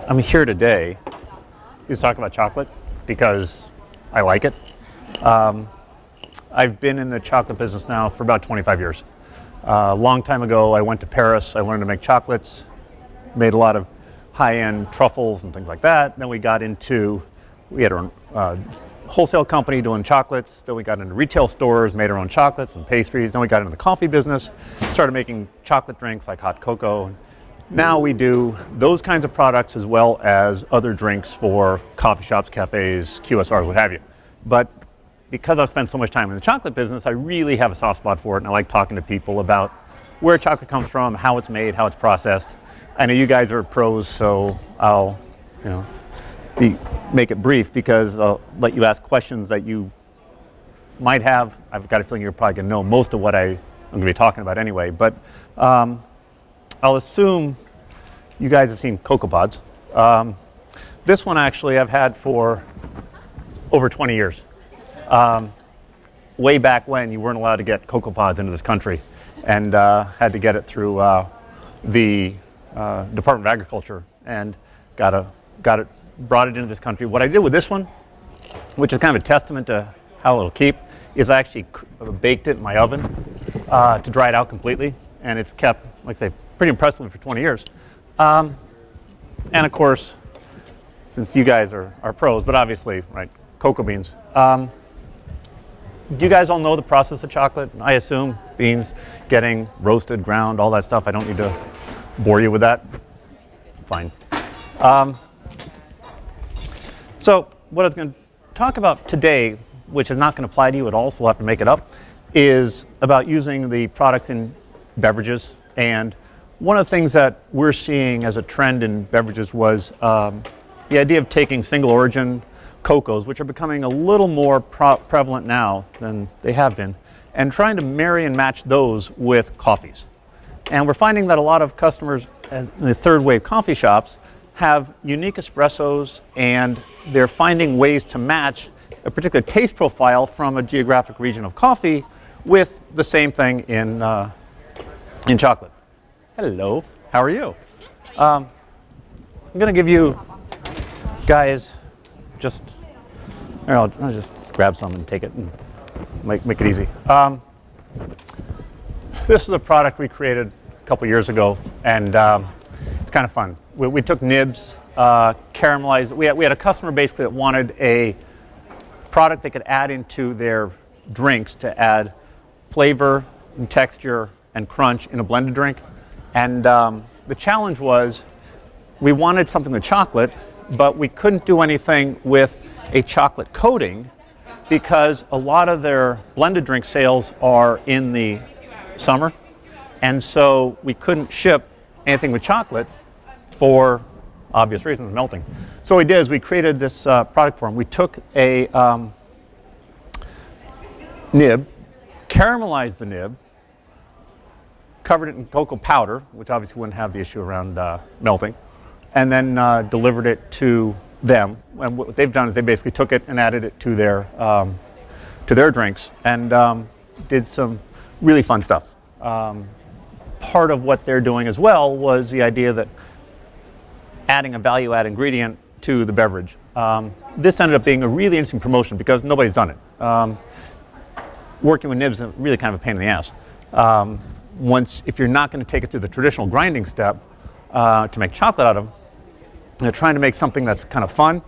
I'm here today to talk about chocolate because I like it. I've been in the chocolate business now for about 25 years. A long time ago, I went to Paris. I learned to make chocolates, made a lot of high-end truffles and things like that. Then we had our own wholesale company doing chocolates. Then we got into retail stores, made our own chocolates and pastries. Then we got into the coffee business, started making chocolate drinks like hot cocoa. Now we do those kinds of products as well as other drinks for coffee shops, cafes, QSRs, what have you. But because I've spent so much time in the chocolate business, I really have a soft spot for it, and I like talking to people about where chocolate comes from, how it's made, how it's processed. I know you guys are pros, so I'll make it brief because I'll let you ask questions that you might have. I've got a feeling you're probably going to know most of what I'm going to be talking about anyway. But I'll assume you guys have seen Cocoa Pods. This one actually I've had for over 20 years. Way back when you weren't allowed to get Cocoa Pods into this country, and had to get it through the Department of Agriculture, and brought it into this country. What I did with this one, which is kind of a testament to how it'll keep, is I actually baked it in my oven to dry it out completely, and it's kept, like I say, pretty impressively for 20 years. And of course, since you guys are pros, but obviously, right, cocoa beans. You guys all know the process of chocolate, I assume. Beans getting roasted, ground, all that stuff. I don't need to bore you with that. Fine. So what I was going to talk about today, which is not going to apply to you at all, so we'll have to make it up, is about using the products in beverages. And one of the things that we're seeing as a trend in beverages was the idea of taking single origin cocos, which are becoming a little more prevalent now than they have been, and trying to marry and match those with coffees. And we're finding that a lot of customers in the third wave coffee shops have unique espressos, and they're finding ways to match a particular taste profile from a geographic region of coffee with the same thing in chocolate. Hello, how are you? I'm going to give you guys I'll just grab some and take it and make it easy. This is a product we created a couple years ago, and it's kind of fun. We took nibs, caramelized. We had a customer basically that wanted a product they could add into their drinks to add flavor and texture and crunch in a blended drink. And the challenge was we wanted something with chocolate, but we couldn't do anything with a chocolate coating because a lot of their blended drink sales are in the summer, and so we couldn't ship anything with chocolate for obvious reasons, melting. So what we did is we created this product for them. We took a nib, caramelized the nib, covered it in cocoa powder, which obviously wouldn't have the issue around melting, and then delivered it to them. And what they've done is they basically took it and added it to their drinks, and did some really fun stuff. Part of what they're doing as well was the idea that adding a value-add ingredient to the beverage. This ended up being a really interesting promotion because nobody's done it. Working with nibs is really kind of a pain in the ass. If you're not going to take it through the traditional grinding step to make chocolate out of them, trying to make something that's kind of fun,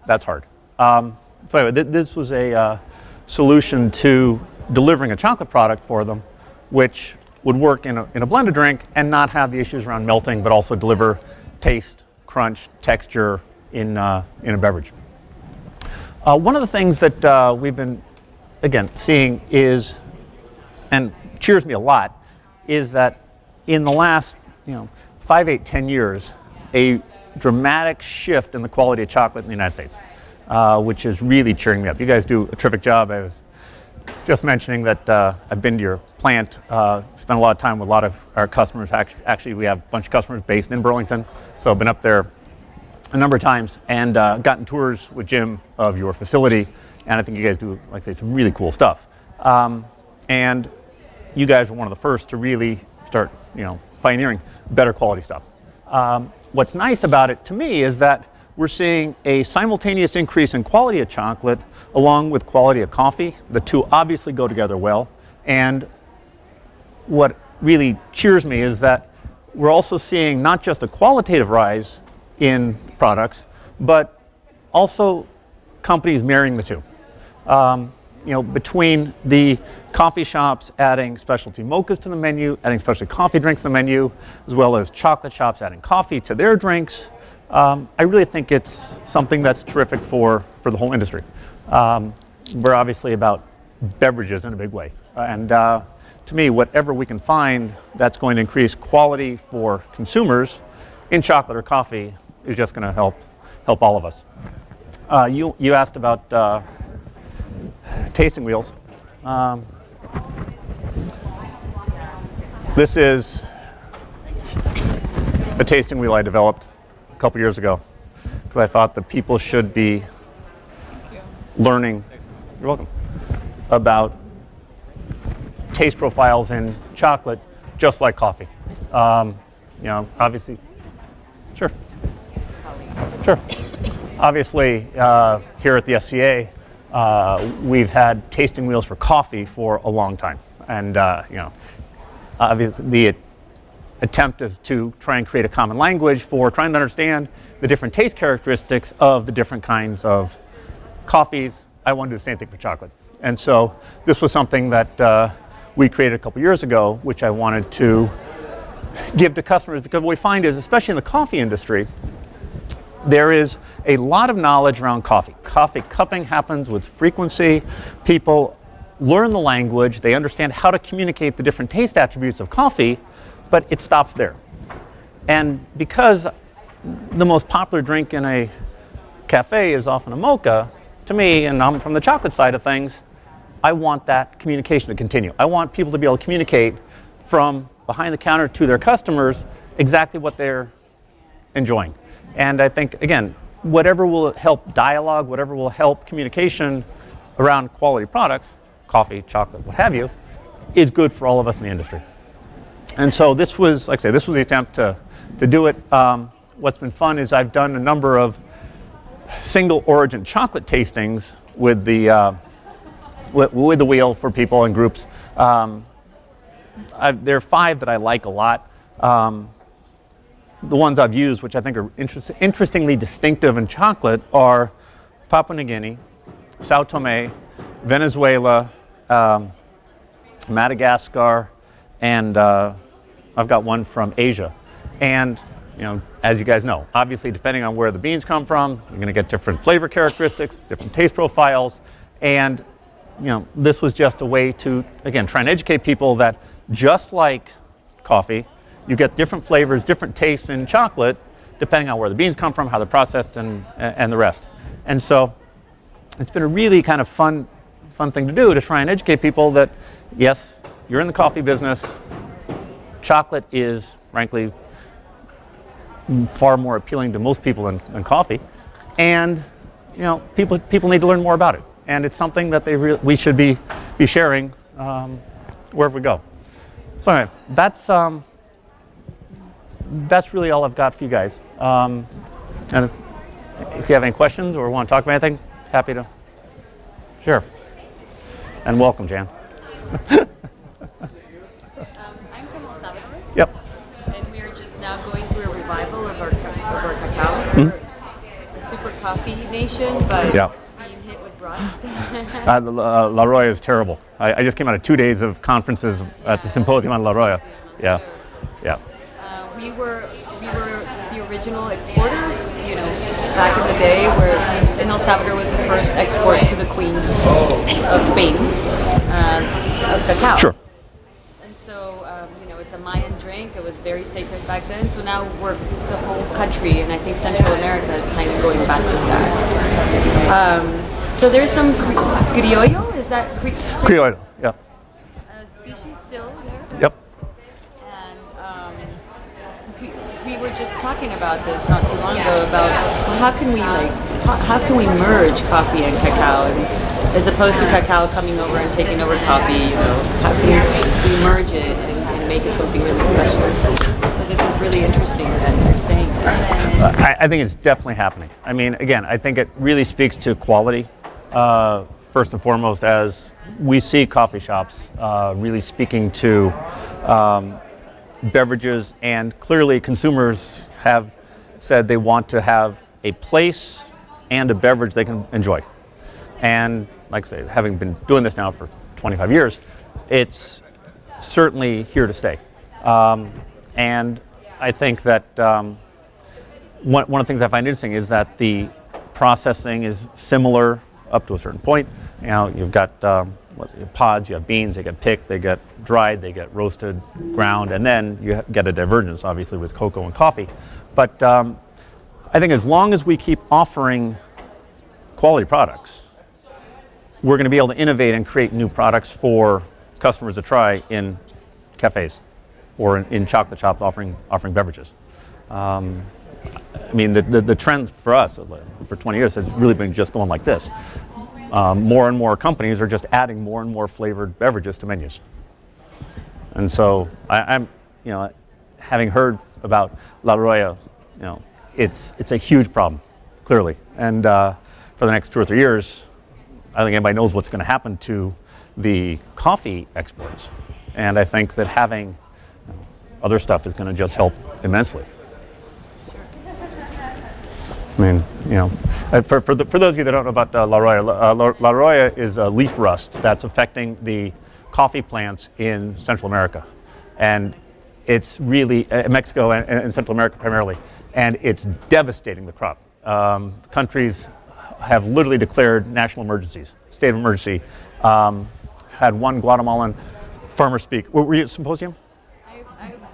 that's hard. So anyway, this was a solution to delivering a chocolate product for them, which would work in a blended drink and not have the issues around melting, but also deliver taste, crunch, texture in a beverage. One of the things that we've been, again, seeing is, and cheers me a lot, is that in the last 5, 8, 10 years, a dramatic shift in the quality of chocolate in the United States, which is really cheering me up. You guys do a terrific job. I was just mentioning that I've been to your plant, spent a lot of time with a lot of our customers. Actually, we have a bunch of customers based in Burlington, so I've been up there a number of times and gotten tours with Jim of your facility, and I think you guys do, like I say, some really cool stuff. And you guys were one of the first to really start, pioneering better quality stuff. what's nice about it to me is that we're seeing a simultaneous increase in quality of chocolate along with quality of coffee. The two obviously go together well. And what really cheers me is that we're also seeing not just a qualitative rise in products, but also companies marrying the two. Between the coffee shops adding specialty mochas to the menu, adding specialty coffee drinks to the menu, as well as chocolate shops adding coffee to their drinks, I really think it's something that's terrific for the whole industry. We're obviously about beverages in a big way. And to me, whatever we can find that's going to increase quality for consumers in chocolate or coffee is just going to help all of us. You asked about tasting wheels. This is a tasting wheel I developed a couple years ago because I thought that people should be learning, you're welcome, about taste profiles in chocolate just like coffee. Obviously, sure. Obviously, here at the SCA, we've had tasting wheels for coffee for a long time. And, obviously the attempt is to try and create a common language for trying to understand the different taste characteristics of the different kinds of coffees. I want to do the same thing for chocolate. And so this was something that we created a couple years ago, which I wanted to give to customers, because what we find is, especially in the coffee industry, there is a lot of knowledge around coffee. Coffee cupping happens with frequency. People learn the language. They understand how to communicate the different taste attributes of coffee, but it stops there. And because the most popular drink in a cafe is often a mocha, to me, and I'm from the chocolate side of things, I want that communication to continue. I want people to be able to communicate from behind the counter to their customers exactly what they're enjoying. And I think, again, whatever will help dialogue, whatever will help communication around quality products, coffee, chocolate, what have you, is good for all of us in the industry. And so this was, like I say, this was the attempt to do it. What's been fun is I've done a number of single origin chocolate tastings with the wheel for people and groups. There are 5 that I like a lot. The ones I've used, which I think are interestingly distinctive in chocolate, are Papua New Guinea, Sao Tome, Venezuela, Madagascar, and I've got one from Asia. And as you guys know, obviously depending on where the beans come from, you're going to get different flavor characteristics, different taste profiles, and this was just a way to, again, try and educate people that just like coffee, you get different flavors, different tastes in chocolate, depending on where the beans come from, how they're processed, and the rest. And so it's been a really kind of fun thing to do, to try and educate people that, yes, you're in the coffee business. Chocolate is, frankly, far more appealing to most people than coffee. And, people need to learn more about it. And it's something that we should be sharing wherever we go. So anyway, that's really all I've got for you guys. And if you have any questions or want to talk about anything, happy to. Sure. And welcome, Jan. I'm from El Salvador. Yep. And we are just now going through a revival of our cacao. We're a super coffee nation, but being hit with rust. La Roya is terrible. I just came out of 2 days of conferences at the symposium on La Roya. Yeah. We were the original exporters, back in the day, where El Salvador was the first export to the Queen of Spain of cacao. Sure. And so, it's a Mayan drink. It was very sacred back then. So now the whole country, and I think Central America, is kind of going back to that. So there's some criollo. Is that criollo? Yeah. Species still there. Yep. We were just talking about this not too long ago about how can we merge coffee and cacao, and as opposed to cacao coming over and taking over coffee, how can we merge it and make it something really special? So this is really interesting that you're saying that. I think it's definitely happening. I mean, again, I think it really speaks to quality, first and foremost, as we see coffee shops really speaking to beverages, and clearly consumers have said they want to have a place and a beverage they can enjoy. And like I say, having been doing this now for 25 years, it's certainly here to stay. And I think that one of the things I find interesting is that the processing is similar up to a certain point. You know, you've got pods, you have beans, they get picked, they get dried, they get roasted, ground, and then you get a divergence, obviously, with cocoa and coffee. But I think as long as we keep offering quality products, we're going to be able to innovate and create new products for customers to try in cafes or in chocolate shops offering beverages. I mean, the trend for us for 20 years has really been just going like this. More and more companies are just adding more and more flavored beverages to menus. And so I'm, you know, having heard about La Roya, you know, it's a huge problem, clearly. And for the next 2 or 3 years, I don't think anybody knows what's going to happen to the coffee exports. And I think that having other stuff is going to just help immensely. I mean, you know, for those of you that don't know about La Roya, La Roya is a leaf rust that's affecting the coffee plants in Central America. And it's really, Mexico and Central America primarily, and it's devastating the crop. Countries have literally declared national emergencies, state of emergency. Had one Guatemalan farmer speak. Were you at a symposium?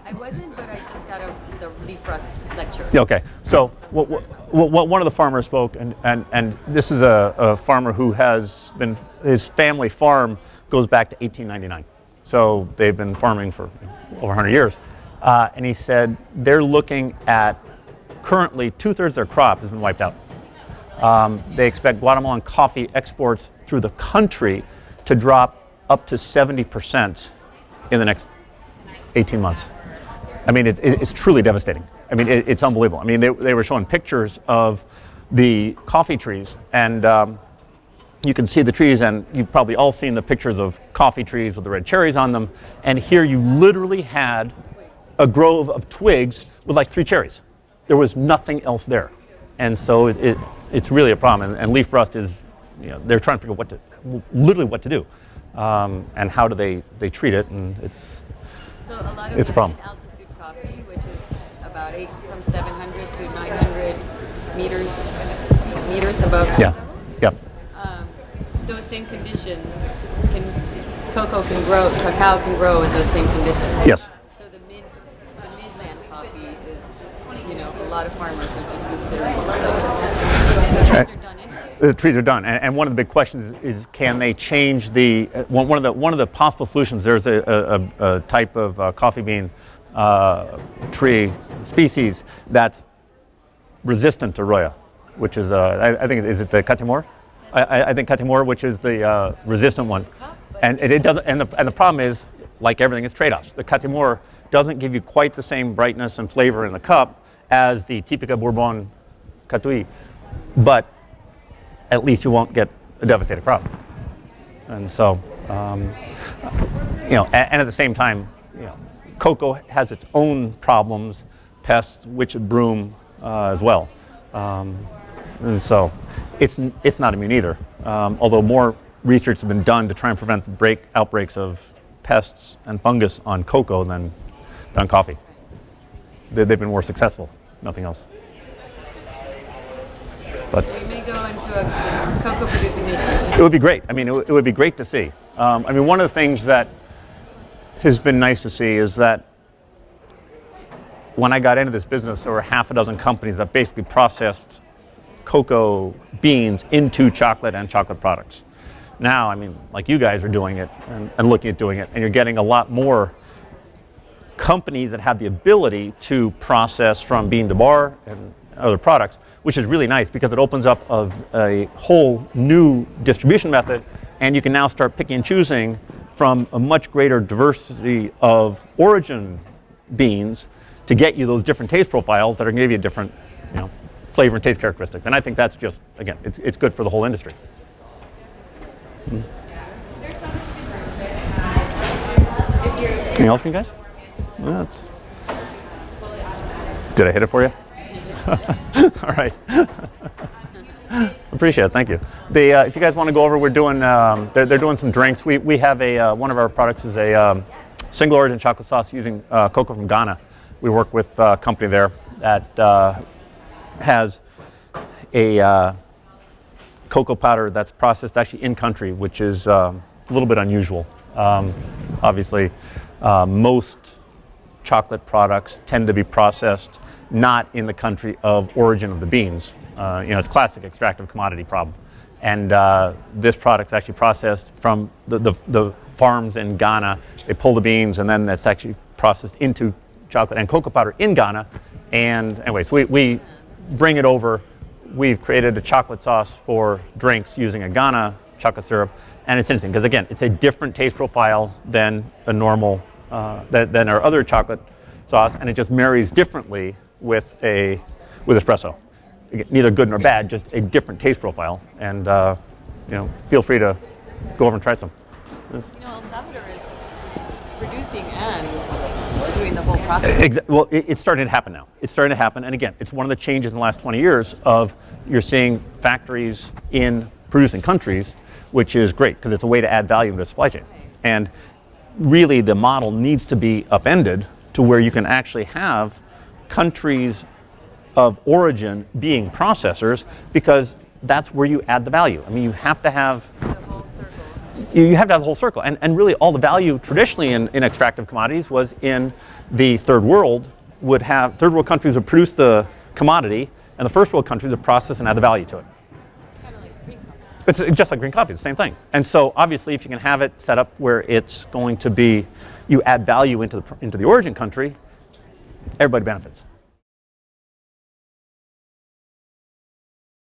I wasn't, but I just got the leaf rust lecture. Yeah, okay, so one of the farmers spoke, and this is a farmer who has been, his family farm goes back to 1899. So they've been farming for over 100 years. And he said they're looking at, currently 2/3 of their crop has been wiped out. They expect Guatemalan coffee exports through the country to drop up to 70% in the next 18 months. I mean, it's truly devastating. I mean, it's unbelievable. I mean, they were showing pictures of the coffee trees, and you can see the trees, and you've probably all seen the pictures of coffee trees with the red cherries on them. And here you literally had a grove of twigs with like 3 cherries. There was nothing else there. And so it's really a problem. And leaf rust is, you know, they're trying to figure out literally what to do, and how do they treat it, and it's a problem. Altitude coffee, which is about from 700 to 900 meters above sea level. Yeah. Those same conditions cacao can grow in those same conditions. Yes. So the midland coffee is, you know, a lot of farmers are just considering the trees are done anyway. The trees are done, and one of the big questions is can they change the one of the possible solutions? There's a type of coffee bean tree species that's resistant to Roya, which is I think is it the Catimor? I think Catimor, which is the resistant one, and it doesn't. And the problem is, like everything, is trade-offs. The Catimor doesn't give you quite the same brightness and flavor in the cup as the Típica Bourbon Catui, but at least you won't get a devastated crop. And so, you know, and at the same time, you know, cocoa has its own problems, pests, witch broom as well. And so it's not immune either, although more research has been done to try and prevent the outbreaks of pests and fungus on cocoa than on coffee. They've been more successful, nothing else. But so we may go into a cocoa producing nation. It would be great. I mean, it would be great to see. I mean, one of the things that has been nice to see is that when I got into this business, there were 6 companies that basically processed cocoa beans into chocolate and chocolate products. Now, I mean, like you guys are doing it and looking at doing it, and you're getting a lot more companies that have the ability to process from bean to bar and other products, which is really nice because it opens up a whole new distribution method, and you can now start picking and choosing from a much greater diversity of origin beans to get you those different taste profiles that are going to give you different, you know, flavor and taste characteristics. And I think that's just, again, it's good for the whole industry. Anything else from you guys? No, did I hit it for you? All right. Appreciate it. Thank you. If you guys want to go over, we're doing. They're doing some drinks. We have one of our products is a single origin chocolate sauce using cocoa from Ghana. We work with a company there that has a cocoa powder that's processed actually in country, which is a little bit unusual. Obviously, most chocolate products tend to be processed not in the country of origin of the beans. It's a classic extractive commodity problem. And this product's actually processed from the farms in Ghana. They pull the beans, and then that's actually processed into chocolate and cocoa powder in Ghana. And anyway, so we bring it over. We've created a chocolate sauce for drinks using a Ghana chocolate syrup. And it's interesting because, again, it's a different taste profile than a normal, than our other chocolate sauce, and it just marries differently with espresso. Again, neither good nor bad, just a different taste profile. And feel free to go over and try some. El Salvador is producing and doing the whole process. Well, it's starting to happen now. It's starting to happen, and again, it's one of the changes in the last 20 years of you're seeing factories in producing countries, which is great because it's a way to add value to the supply chain. And really, the model needs to be upended to where you can actually have countries of origin being processors, because that's where you add the value. I mean, you have to have The whole circle. you have to have the whole circle. And really, all the value traditionally in extractive commodities was in the third world. Third world countries would produce the commodity, and the first world countries would process and add the value to it. Kind of like green coffee. It's just like green coffee, it's the same thing. And so obviously, if you can have it set up where it's going to be, you add value into the origin country, everybody benefits.